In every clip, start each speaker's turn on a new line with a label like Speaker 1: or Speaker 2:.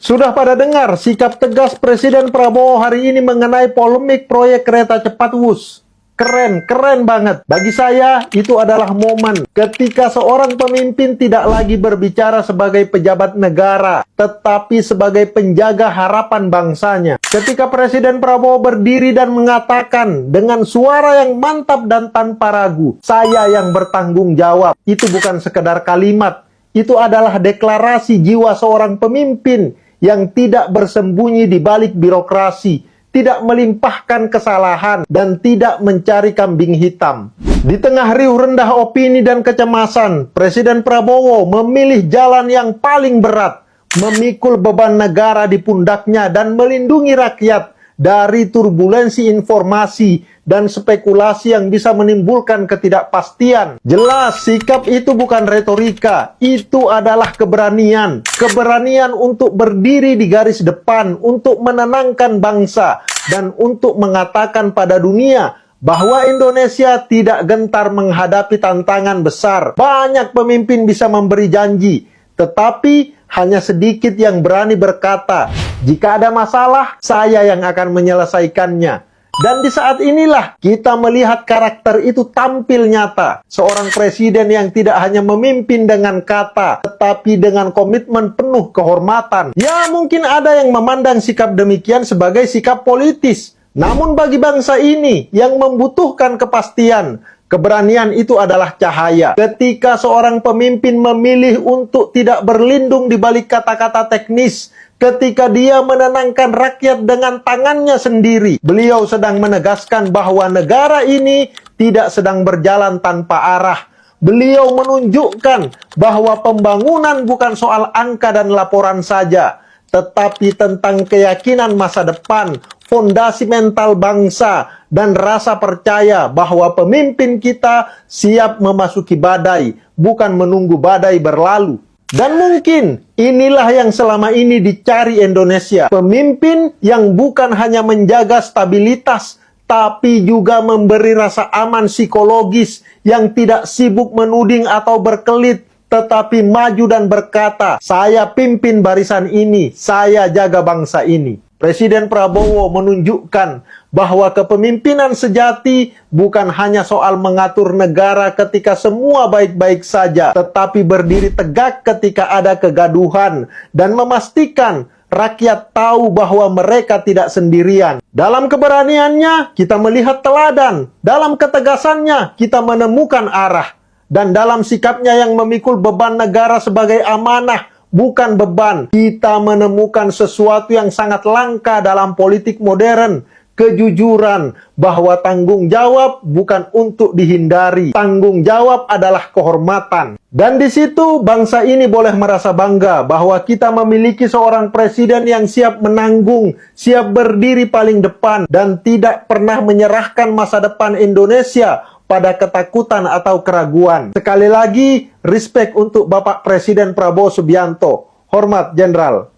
Speaker 1: Sudah pada dengar sikap tegas Presiden Prabowo hari ini mengenai polemik proyek kereta cepat Wus. Keren banget. Bagi saya, itu adalah momen ketika seorang pemimpin tidak lagi berbicara sebagai pejabat negara, tetapi sebagai penjaga harapan bangsanya. Ketika Presiden Prabowo berdiri dan mengatakan dengan suara yang mantap dan tanpa ragu, "Saya yang bertanggung jawab." Itu bukan sekedar kalimat, itu adalah deklarasi jiwa seorang pemimpin yang tidak bersembunyi di balik birokrasi, tidak melimpahkan kesalahan, dan tidak mencari kambing hitam. Di tengah riuh rendah opini dan kecemasan, Presiden Prabowo memilih jalan yang paling berat, memikul beban negara di pundaknya dan melindungi rakyat dari turbulensi informasi dan spekulasi yang bisa menimbulkan ketidakpastian. Jelas, sikap itu bukan retorika, itu adalah keberanian. Keberanian untuk berdiri di garis depan, untuk menenangkan bangsa, dan untuk mengatakan pada dunia bahwa Indonesia tidak gentar menghadapi tantangan besar. Banyak pemimpin bisa memberi janji, tetapi hanya sedikit yang berani berkata, "Jika ada masalah, saya yang akan menyelesaikannya." Dan di saat inilah kita melihat karakter itu tampil nyata. Seorang presiden yang tidak hanya memimpin dengan kata, tetapi dengan komitmen penuh kehormatan. Ya, mungkin ada yang memandang sikap demikian sebagai sikap politis. Namun bagi bangsa ini yang membutuhkan kepastian, keberanian itu adalah cahaya. Ketika seorang pemimpin memilih untuk tidak berlindung di balik kata-kata teknis, ketika dia menenangkan rakyat dengan tangannya sendiri, beliau sedang menegaskan bahwa negara ini tidak sedang berjalan tanpa arah. Beliau menunjukkan bahwa pembangunan bukan soal angka dan laporan saja, tetapi tentang keyakinan masa depan, fondasi mental bangsa, dan rasa percaya bahwa pemimpin kita siap memasuki badai, bukan menunggu badai berlalu. Dan mungkin inilah yang selama ini dicari Indonesia. Pemimpin yang bukan hanya menjaga stabilitas, tapi juga memberi rasa aman psikologis, yang tidak sibuk menuding atau berkelit, tetapi maju dan berkata, "Saya pimpin barisan ini, saya jaga bangsa ini." Presiden Prabowo menunjukkan bahwa kepemimpinan sejati bukan hanya soal mengatur negara ketika semua baik-baik saja, tetapi berdiri tegak ketika ada kegaduhan dan memastikan rakyat tahu bahwa mereka tidak sendirian. Dalam keberaniannya, kita melihat teladan. Dalam ketegasannya, kita menemukan arah. Dan dalam sikapnya yang memikul beban negara sebagai amanah, bukan beban, kita menemukan sesuatu yang sangat langka dalam politik modern. Kejujuran, bahwa tanggung jawab bukan untuk dihindari. Tanggung jawab adalah kehormatan. Dan di situ bangsa ini boleh merasa bangga bahwa kita memiliki seorang presiden yang siap menanggung, siap berdiri paling depan, dan tidak pernah menyerahkan masa depan Indonesia pada ketakutan atau keraguan. Sekali lagi, respect untuk Bapak Presiden Prabowo Subianto. Hormat, Jenderal.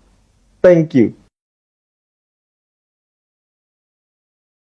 Speaker 1: Thank you.